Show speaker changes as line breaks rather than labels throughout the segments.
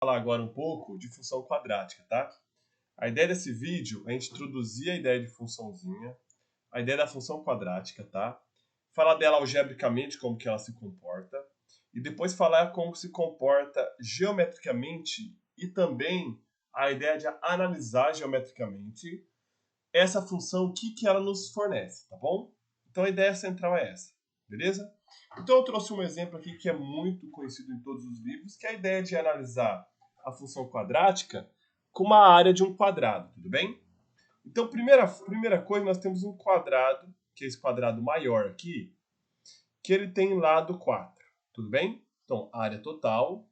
falar agora um pouco de função quadrática, tá? A ideia desse vídeo é a gente introduzir a ideia de funçãozinha, a ideia da função quadrática, tá? Falar dela algebricamente, como que ela se comporta, e depois falar como se comporta geometricamente e também a ideia de analisar geometricamente essa função, o que ela nos fornece, tá bom? Então a ideia central é essa, beleza? Então eu trouxe um exemplo aqui que é muito conhecido em todos os livros, que é a ideia de analisar a função quadrática com uma área de um quadrado, tudo bem? Então, primeira coisa, nós temos um quadrado, que é esse quadrado maior aqui, que ele tem lado 4, tudo bem? Então, área total,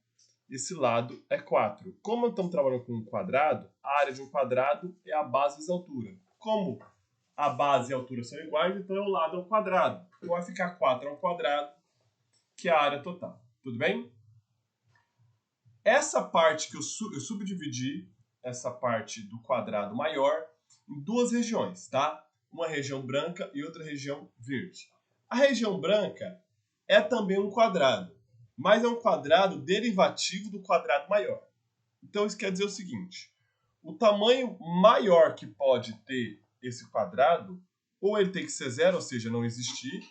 esse lado é 4. Como estamos trabalhando com um quadrado, a área de um quadrado é a base vezes a altura. Como a base e a altura são iguais, então o lado ao quadrado. Então vai ficar 4 ao quadrado, que é a área total. Tudo bem? Essa parte que eu subdividi, essa parte do quadrado maior, em duas regiões, tá? Uma região branca e outra região verde. A região branca é também um quadrado, mas é um quadrado derivativo do quadrado maior. Então isso quer dizer o seguinte: o tamanho maior que pode ter esse quadrado, ou ele tem que ser zero, ou seja, não existir,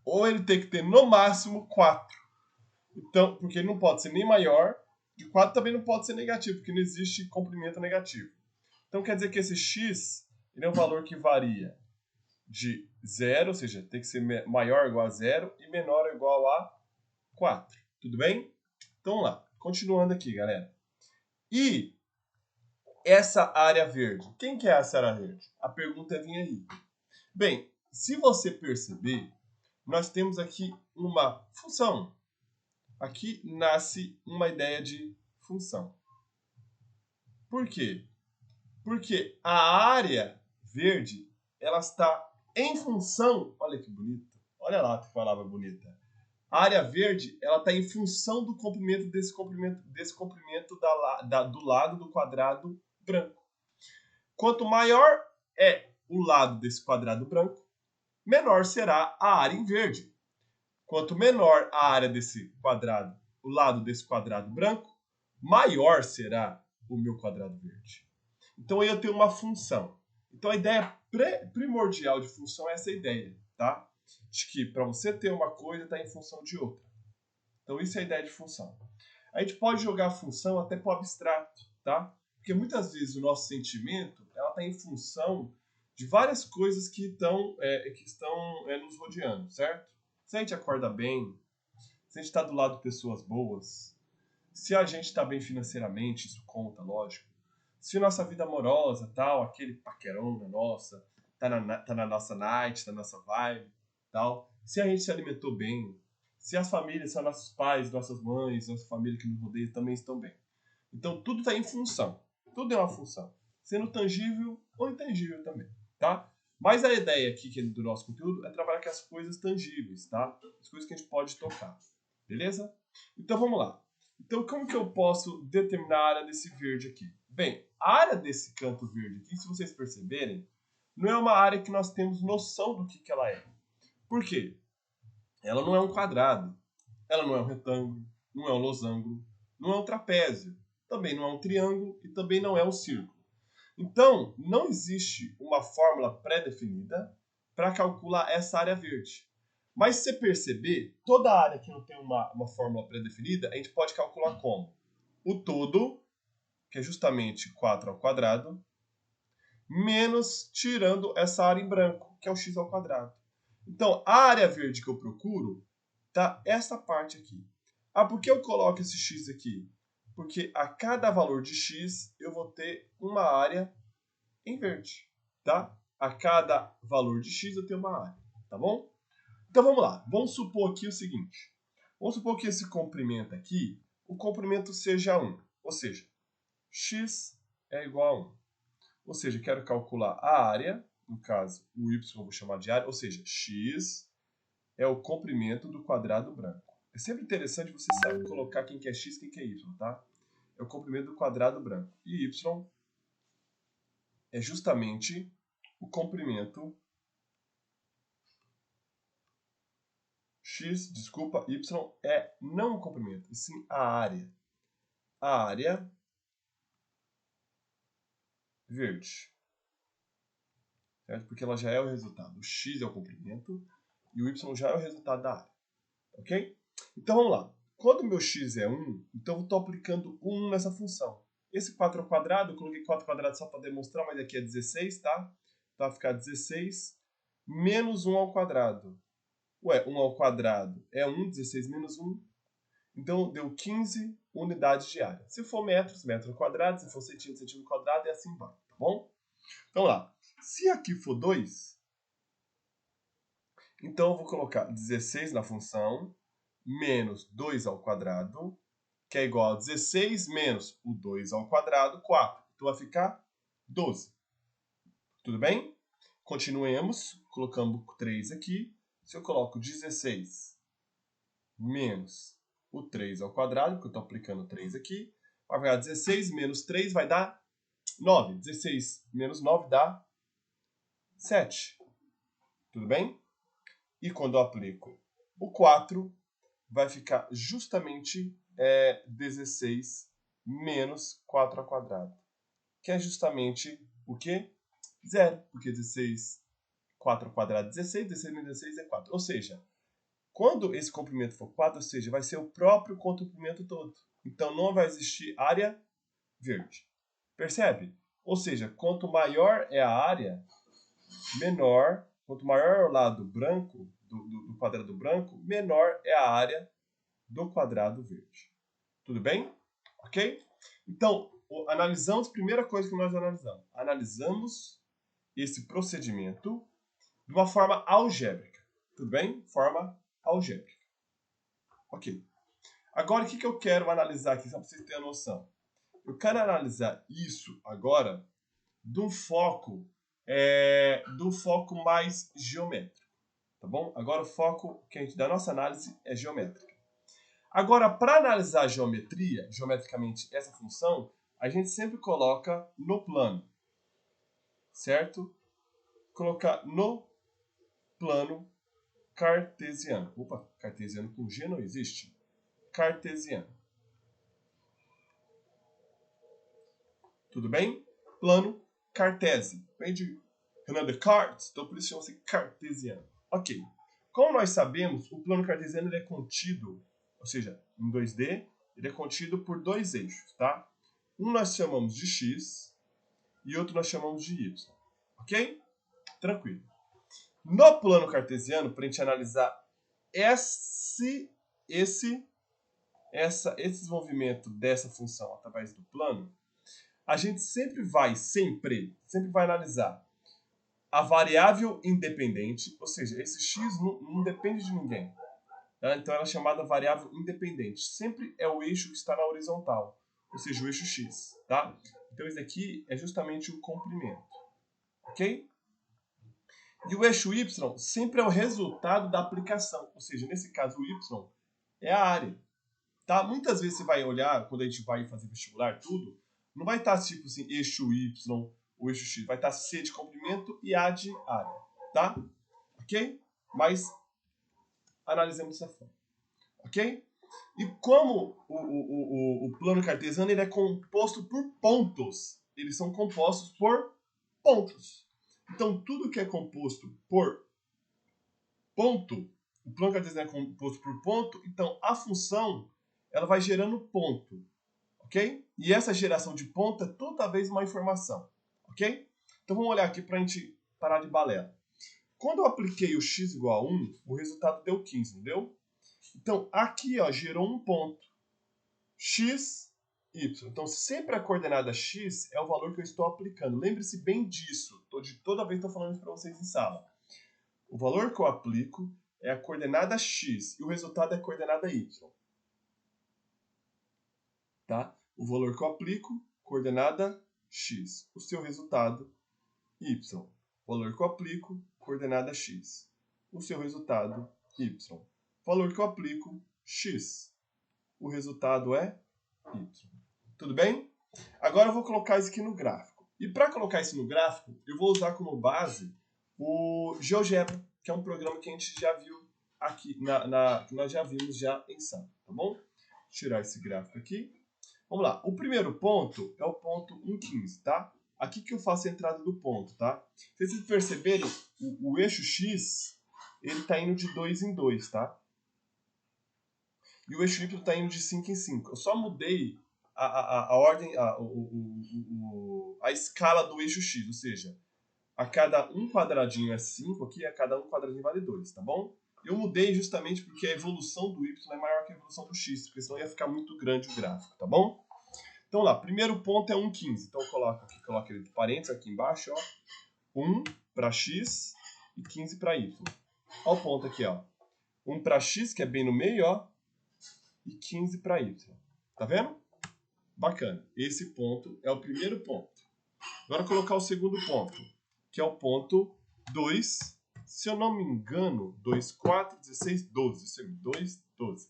ou ele tem que ter no máximo 4. Então, porque ele não pode ser nem maior, e 4 também não pode ser negativo, porque não existe comprimento negativo. Então quer dizer que esse x ele é um valor que varia de 0, ou seja, tem que ser maior ou igual a 0 e menor ou igual a 4. Tudo bem? Então vamos lá. Continuando aqui, galera. E essa área verde? Quem que é essa área verde? A pergunta vem aí. Bem, se você perceber, nós temos aqui uma função. Aqui nasce uma ideia de função. Por quê? Porque a área verde, ela está em função, olha que bonito, olha lá que palavra bonita. A área verde, ela está em função do comprimento desse comprimento do lado do quadrado branco. Quanto maior é o lado desse quadrado branco, menor será a área em verde. Quanto menor a área desse quadrado, o lado desse quadrado branco, maior será o meu quadrado verde. Então aí eu tenho uma função. Então a ideia primordial de função é essa ideia, tá? De que para você ter uma coisa está em função de outra. Então isso é a ideia de função. A gente pode jogar a função até para o abstrato, tá? Porque muitas vezes o nosso sentimento ela está em função de várias coisas que estão nos rodeando, certo? Se a gente acorda bem, se a gente está do lado de pessoas boas, se a gente está bem financeiramente, isso conta, lógico. Se nossa vida amorosa, tal, aquele paquerão da nossa, tá na nossa night, tá na nossa vibe, tal. Se a gente se alimentou bem, se as famílias, são nossos pais, nossas mães, nossa família que nos rodeia também estão bem. Então tudo está em função. Tudo é uma função. Sendo tangível ou intangível também, tá? Mas a ideia aqui do nosso conteúdo é trabalhar com as coisas tangíveis, tá? As coisas que a gente pode tocar. Beleza? Então vamos lá. Então como que eu posso determinar a área desse verde aqui? Bem, a área desse canto verde aqui, se vocês perceberem, não é uma área que nós temos noção do que ela é. Por quê? Ela não é um quadrado, ela não é um retângulo, não é um losango, não é um trapézio, também não é um triângulo e também não é um círculo. Então, não existe uma fórmula pré-definida para calcular essa área verde. Mas se você perceber, toda área que não tem uma fórmula pré-definida, a gente pode calcular como? O todo, que é justamente 4 ao quadrado, menos tirando essa área em branco, que é o x ao quadrado. Então, a área verde que eu procuro tá essa parte aqui. Ah, por que eu coloco esse x aqui? Porque a cada valor de x eu vou ter uma área em verde, tá? A cada valor de x eu tenho uma área, tá bom? Então vamos lá, vamos supor aqui o seguinte. Vamos supor que esse comprimento aqui, o comprimento seja 1, ou seja, x é igual a 1. Ou seja, quero calcular a área, no caso o y eu vou chamar de área, ou seja, x é o comprimento do quadrado branco. É sempre interessante você saber colocar quem que é x e quem que é y, tá? É o comprimento do quadrado branco. E y é justamente o comprimento x, desculpa, y é não o comprimento, e sim a área. a área verde. Certo? Porque ela já é o resultado. O x é o comprimento e o y já é o resultado da área. Ok? Então vamos lá. Quando o meu x é 1, então eu estou aplicando 1 nessa função. Esse 4 ao quadrado, eu coloquei 4 ao quadrado só para demonstrar, mas aqui é 16, tá? Então vai ficar 16 menos 1 ao quadrado. Ué, 1 ao quadrado é 1, 16 menos 1. Então deu 15 unidades de área. Se for metros, metro ao quadrado. Se for centímetro, centímetro ao quadrado, e assim vai, tá bom? Então lá. Se aqui for 2, então eu vou colocar 16 na função, menos 2 ao quadrado, que é igual a 16 menos o 2 ao quadrado, 4. Então vai ficar 12. Tudo bem? Continuemos, colocando 3 aqui. Se eu coloco 16 menos o 3 ao quadrado, porque eu estou aplicando 3 aqui, vai dar 16 menos 3 vai dar 9. 16 menos 9 dá 7. Tudo bem? E quando eu aplico o 4, vai ficar justamente 16 menos 4 ao quadrado. Que é justamente o quê? 0. Porque 16, 4 ao quadrado é 16, 16 menos 16 é 4. Ou seja, quando esse comprimento for 4, ou seja, vai ser o próprio comprimento todo. Então não vai existir área verde. Percebe? Ou seja, quanto maior é a área, menor, quanto maior é o lado branco, do quadrado branco, menor é a área do quadrado verde. Tudo bem? Ok? Então, analisamos, primeira coisa que nós analisamos. Analisamos esse procedimento de uma forma algébrica. Tudo bem? Forma algébrica. Ok. Agora, o que eu quero analisar aqui, só para vocês terem a noção? Eu quero analisar isso agora do foco mais geométrico. Tá bom? Agora o foco da nossa análise é geométrica. Agora, para analisar a geometria, geometricamente essa função, a gente sempre coloca no plano. Certo? Colocar no plano cartesiano. Opa, cartesiano com G não existe. Cartesiano. Tudo bem? Plano cartésio. Vem de Renan Descartes, então por isso chama-se cartesiano. Ok. Como nós sabemos, o plano cartesiano ele é contido, ou seja, em 2D, ele é contido por dois eixos, tá? Um nós chamamos de x e outro nós chamamos de y. Ok? Tranquilo. No plano cartesiano, para a gente analisar esse desenvolvimento dessa função através do plano, a gente sempre vai analisar a variável independente, ou seja, esse x não depende de ninguém. Tá? Então ela é chamada variável independente. Sempre é o eixo que está na horizontal, ou seja, o eixo x. Tá? Então esse aqui é justamente o comprimento. Ok? E o eixo y sempre é o resultado da aplicação, ou seja, nesse caso o y é a área. Tá? Muitas vezes você vai olhar, quando a gente vai fazer vestibular, tudo, não vai estar tipo assim, eixo y, o eixo x, vai estar C de comprimento e A de área, tá? Ok? Mas analisemos dessa forma, ok? E como o plano cartesiano ele é composto por pontos, eles são compostos por pontos. Então, tudo que é composto por ponto, o plano cartesiano é composto por ponto, então a função ela vai gerando ponto. Ok? E essa geração de ponto é toda vez uma informação. Ok? Então vamos olhar aqui para a gente parar de balela. Quando eu apliquei o x igual a 1, o resultado deu 15, não deu? Então aqui ó, gerou um ponto. X, y. Então sempre a coordenada x é o valor que eu estou aplicando. Lembre-se bem disso. Toda vez estou falando isso para vocês em sala. O valor que eu aplico é a coordenada x e o resultado é a coordenada y. Tá? O valor que eu aplico, coordenada x. O seu resultado, y. O valor que eu aplico, coordenada x. O seu resultado, y. O valor que eu aplico, x. O resultado é y. Tudo bem? Agora eu vou colocar isso aqui no gráfico. E para colocar isso no gráfico, eu vou usar como base o GeoGebra, que é um programa que a gente já viu aqui, que nós já vimos já em sala, tá bom? Vou tirar esse gráfico aqui. Vamos lá. O primeiro ponto é o ponto 1,15, tá? Aqui que eu faço a entrada do ponto, tá? Se vocês perceberem, o eixo X, ele está indo de 2 em 2, tá? E o eixo Y está indo de 5 em 5. Eu só mudei a ordem, a escala do eixo X, ou seja, a cada um quadradinho é 5 aqui, a cada um quadradinho vale 2, tá bom? Eu mudei justamente porque a evolução do Y é maior que a evolução do X, porque senão ia ficar muito grande o gráfico, tá bom? Então lá, primeiro ponto é 1,15. Então eu coloco ele de parênteses aqui embaixo, ó. 1 para X e 15 para Y. Olha o ponto aqui, ó. 1 para X, que é bem no meio, ó. E 15 para Y. Tá vendo? Bacana. Esse ponto é o primeiro ponto. Agora colocar o segundo ponto, que é o ponto 2. Se eu não me engano, 2, 4, 16, 12. Isso aí, 2, 12.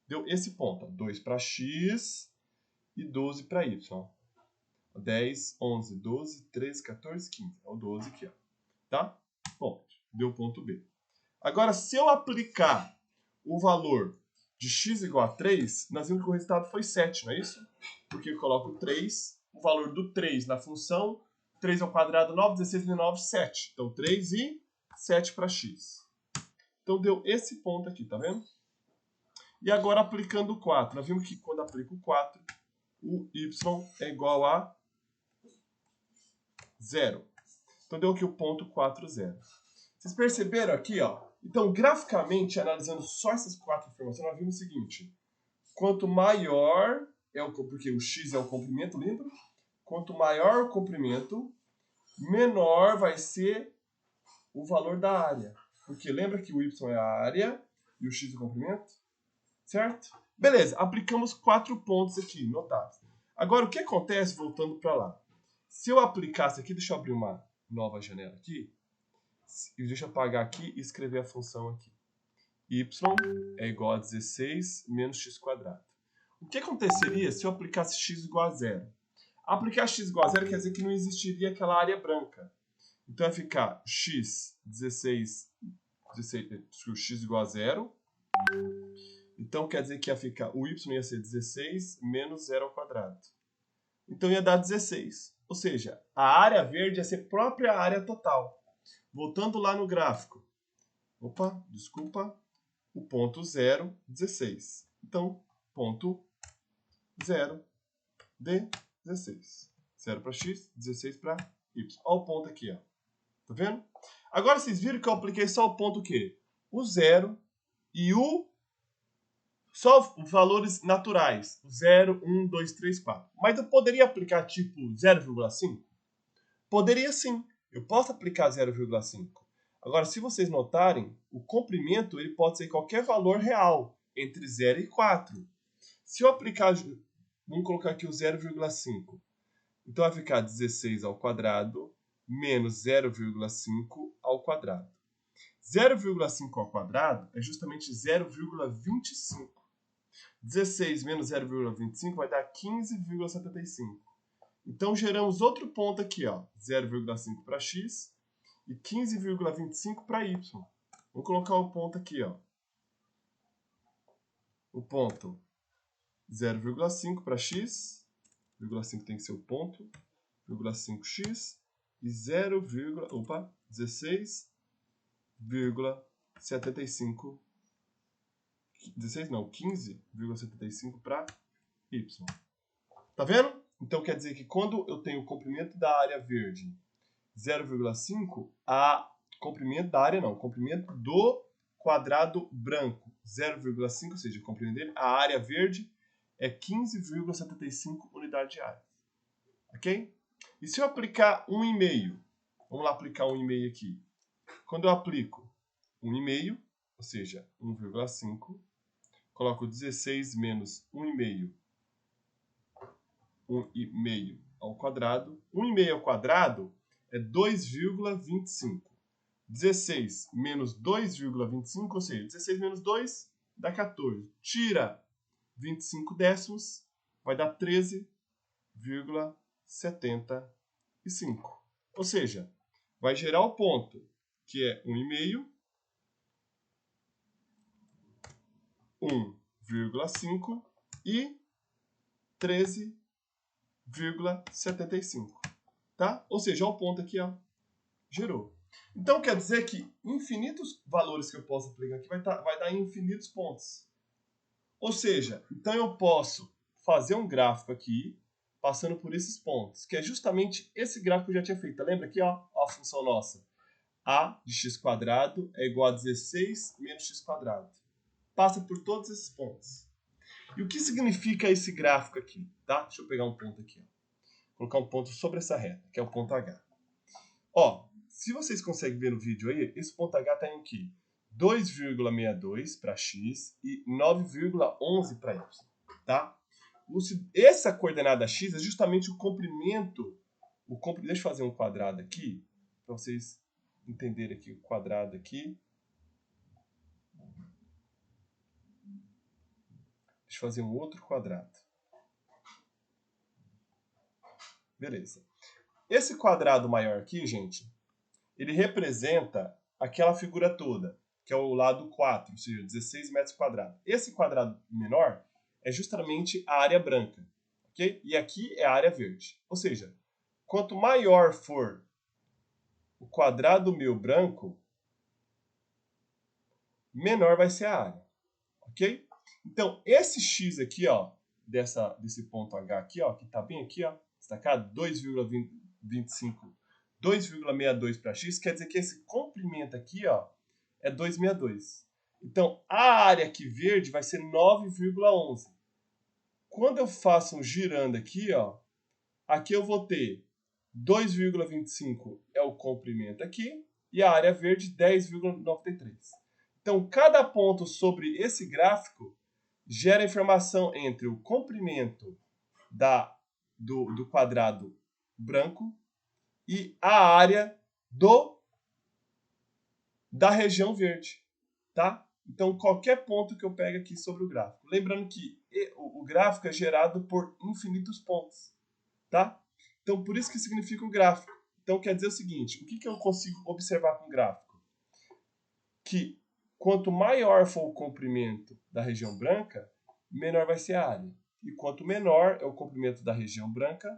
Deu esse ponto, ó. 2 para X e 12 para Y. 10, 11, 12, 13, 14, 15. É o 12 aqui, ó. Tá? Bom, deu o ponto B. Agora, se eu aplicar o valor de x igual a 3, nós vimos que o resultado foi 7, não é isso? Porque eu coloco 3, o valor do 3 na função, 3 ao quadrado, 9, 16 menos 9, 7. Então, 3 e 7 para x. Então, deu esse ponto aqui, tá vendo? E agora, aplicando o 4. Nós vimos que quando aplico o 4, o y é igual a 0. Então, deu aqui o ponto 4, 0. Vocês perceberam aqui, ó? Então, graficamente, analisando só essas 4 informações, nós vimos o seguinte. Quanto maior é o... Porque o x é o comprimento, lembra? Quanto maior o comprimento, menor vai ser o valor da área. Porque lembra que o y é a área e o x é o comprimento? Certo? Beleza, aplicamos 4 pontos aqui, notáveis. Agora, o que acontece, voltando para lá? Se eu aplicasse aqui, deixa eu abrir uma nova janela aqui. E deixa eu apagar aqui e escrever a função aqui. Y é igual a 16 menos x². O que aconteceria se eu aplicasse x igual a 0? Aplicar x igual a 0 quer dizer que não existiria aquela área branca. Então vai ficar x igual a 0. Então quer dizer que ia ficar, o y ia ser 16 menos 0 ao quadrado. Então ia dar 16. Ou seja, a área verde ia ser própria área total. Voltando lá no gráfico. Opa, desculpa. O ponto 0, 16. Então, ponto 0, D, 16. 0 para x, 16 para y. Olha o ponto aqui, ó. Tá vendo? Agora vocês viram que eu apliquei só o ponto o quê? O 0 e só os valores naturais. O 0, 1, 2, 3, 4. Mas eu poderia aplicar tipo 0,5? Poderia sim. Eu posso aplicar 0,5. Agora, se vocês notarem, o comprimento ele pode ser qualquer valor real, entre 0 e 4. Se eu aplicar, vamos colocar aqui o 0,5. Então vai ficar 16 ao quadrado menos 0,5 ao quadrado. 0,5 ao quadrado é justamente 0,25. 16 menos 0,25 vai dar 15,75. Então geramos outro ponto aqui, ó, 0,5 para x e 15,25 para y. Vou colocar o ponto aqui, ó. O ponto 0,5 para x, 0,5 tem que ser o ponto, 0,5x e 16,75, 16 não, 15,75 para y. Tá vendo? Então quer dizer que quando eu tenho o comprimento da área verde 0,5, comprimento da área não, comprimento do quadrado branco 0,5, ou seja, o comprimento dele, a área verde é 15,75 unidade de área. Ok? E se eu aplicar 1,5? Vamos lá aplicar 1,5 aqui. Quando eu aplico 1,5, ou seja, 1,5, coloco 16 menos 1,5 ao quadrado. 1,5 ao quadrado é 2,25. 16 menos 2,25, ou seja, 16 menos 2 dá 14. Tira 25 décimos, vai dar 13,75. Ou seja, vai gerar o ponto, que é 1,5, 1,5 e 13,75. Tá? Ou seja, o ponto aqui, ó, gerou. Então, quer dizer que infinitos valores que eu posso aplicar aqui vai dar infinitos pontos. Ou seja, então eu posso fazer um gráfico aqui, passando por esses pontos, que é justamente esse gráfico que eu já tinha feito. Lembra aqui, ó, a função nossa. A de x² é igual a 16 menos x². Passa por todos esses pontos. E o que significa esse gráfico aqui? Tá? Deixa eu pegar um ponto aqui. Ó. Colocar um ponto sobre essa reta, que é o ponto H. Ó, se vocês conseguem ver no vídeo aí, esse ponto H está em aqui. 2,62 para x e 9,11 para y. Tá? Essa coordenada x é justamente o comprimento. Deixa eu fazer um quadrado aqui, para vocês entenderem aqui o quadrado aqui. Deixa eu fazer um outro quadrado. Beleza. Esse quadrado maior aqui, gente, ele representa aquela figura toda, que é o lado 4, ou seja, 16 metros quadrados. Esse quadrado menor é justamente a área branca, ok? E aqui é a área verde. Ou seja, quanto maior for o quadrado meu branco, menor vai ser a área, ok? Então, esse x aqui, ó, desse ponto H aqui, ó, que está bem aqui, ó, destacado, 2,62 para x, quer dizer que esse comprimento aqui, ó, é 2,62. Então, a área aqui verde vai ser 9,11. Quando eu faço um girando aqui, ó, aqui eu vou ter 2,25 é o comprimento aqui e a área verde 10,93. Então, cada ponto sobre esse gráfico gera informação entre o comprimento do quadrado branco e a área da região verde, tá? Então, qualquer ponto que eu pego aqui sobre o gráfico. Lembrando que o gráfico é gerado por infinitos pontos, tá? Então, por isso que significa o gráfico. Então, quer dizer o seguinte, o que eu consigo observar com o gráfico? Que quanto maior for o comprimento da região branca, menor vai ser a área. E quanto menor é o comprimento da região branca,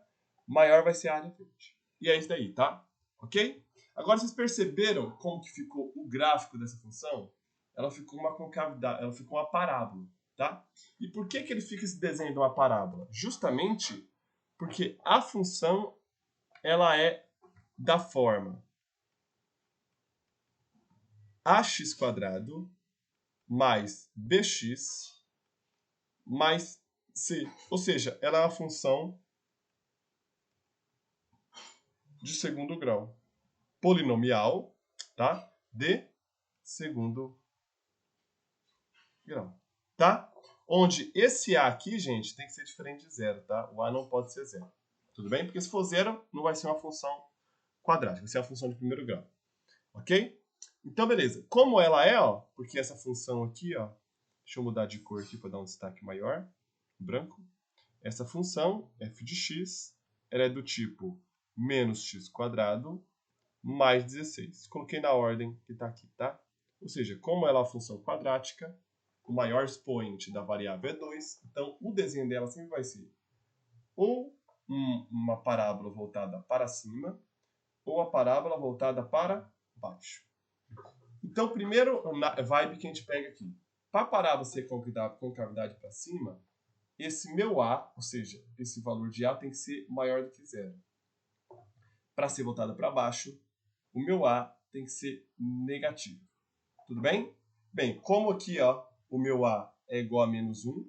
maior vai ser a área verde. E é isso daí, tá? Ok? Agora, vocês perceberam como que ficou o gráfico dessa função? Ela ficou uma concavidade, ela ficou uma parábola, tá? E por que ele fica esse desenho de uma parábola? Justamente porque a função, ela é da forma ax² mais bx mais c. Ou seja, ela é uma função de segundo grau. Polinomial, tá? De segundo grau, tá? Onde esse A aqui, gente, tem que ser diferente de zero, tá? O A não pode ser zero. Tudo bem? Porque se for zero, não vai ser uma função quadrática, vai ser uma função de primeiro grau. Ok? Então, beleza. Como ela é, ó, porque essa função aqui, ó, deixa eu mudar de cor aqui para dar um destaque maior, branco. Essa função, f de x, ela é do tipo menos x² mais 16. Coloquei na ordem que está aqui, tá? Ou seja, como ela é uma função quadrática, o maior expoente da variável é 2, então o desenho dela sempre vai ser ou uma parábola voltada para cima, ou a parábola voltada para baixo. Então, primeiro vibe que a gente pega aqui. Para a parábola ser concavidade para cima, esse meu A, ou seja, esse valor de A tem que ser maior do que zero. Para ser voltada para baixo, o meu A tem que ser negativo. Tudo bem? Bem, como aqui ó, o meu A é igual a menos 1,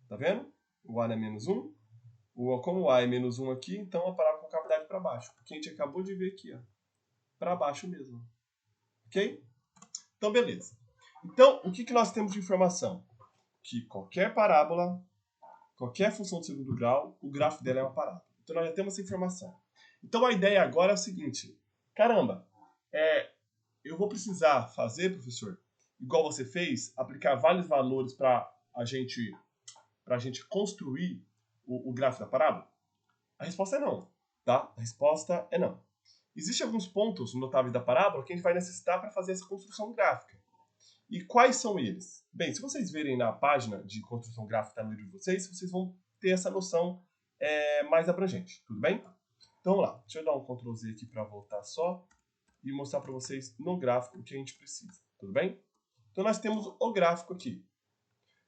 tá vendo? O A é menos 1. Como o A é menos 1 aqui, então a parábola com cavidade para baixo. Porque a gente acabou de ver aqui, ó, para baixo mesmo. Ok? Então, beleza. Então, o que nós temos de informação? Que qualquer parábola, qualquer função de segundo grau, o gráfico dela é uma parábola. Então, nós já temos essa informação. Então, a ideia agora é o seguinte. Caramba, eu vou precisar fazer, professor, igual você fez, aplicar vários valores para a gente construir o gráfico da parábola? A resposta é não, tá? A resposta é não. Existem alguns pontos notáveis da parábola que a gente vai necessitar para fazer essa construção gráfica. E quais são eles? Bem, se vocês verem na página de construção gráfica no livro de vocês vão ter essa noção mais abrangente, tudo bem? Então, vamos lá. Deixa eu dar um Ctrl Z aqui para voltar só e mostrar para vocês no gráfico o que a gente precisa, tudo bem? Então, nós temos o gráfico aqui.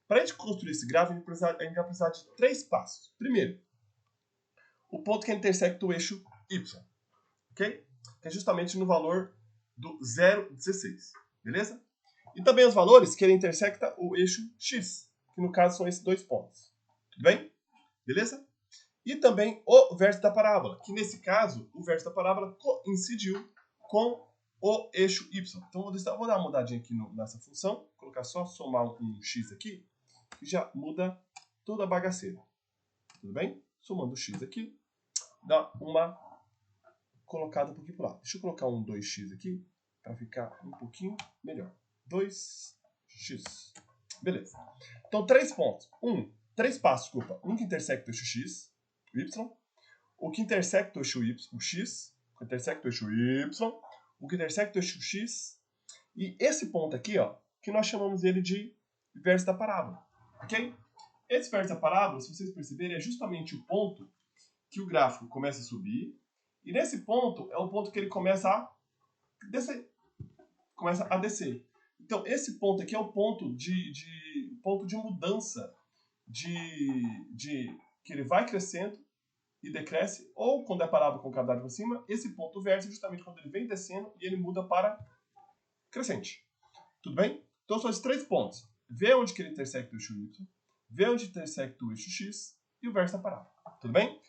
Para a gente construir esse gráfico, a gente vai precisar de 3 passos. Primeiro, o ponto que intersecta o eixo Y, ok? Que é justamente no valor do 0,16, beleza? E também os valores que ele intersecta o eixo X, que no caso são esses 2 pontos, tudo bem? Beleza? E também o vértice da parábola, que nesse caso, o vértice da parábola coincidiu com o eixo Y. Então, vou dar uma mudadinha aqui nessa função, vou colocar só somar um X aqui, que já muda toda a bagaceira. Tudo bem? Somando o X aqui, dá uma colocada um pouquinho para lá. Deixa eu colocar um 2x aqui, para ficar um pouquinho melhor. 2x. Beleza. Então, 3 pontos. 3 passos, desculpa. Um que intersecta o eixo X, o Y. O que intersecta o eixo Y, o X. O que intersecta o eixo Y. O que intersecta o eixo X. E esse ponto aqui, ó, que nós chamamos ele de vértice da parábola. Ok? Esse vértice da parábola, se vocês perceberem, é justamente o ponto que o gráfico começa a subir. E nesse ponto, é o ponto que ele começa a descer. Então, esse ponto aqui é o ponto de mudança, que ele vai crescendo e decresce, ou quando é parábola com cavidade para cima, esse ponto vértice é justamente quando ele vem descendo e ele muda para crescente. Tudo bem? Então, são esses 3 pontos. Vê onde que ele intersecta o eixo Y, vê onde intersecta o eixo X e o vértice da parábola. Tudo bem?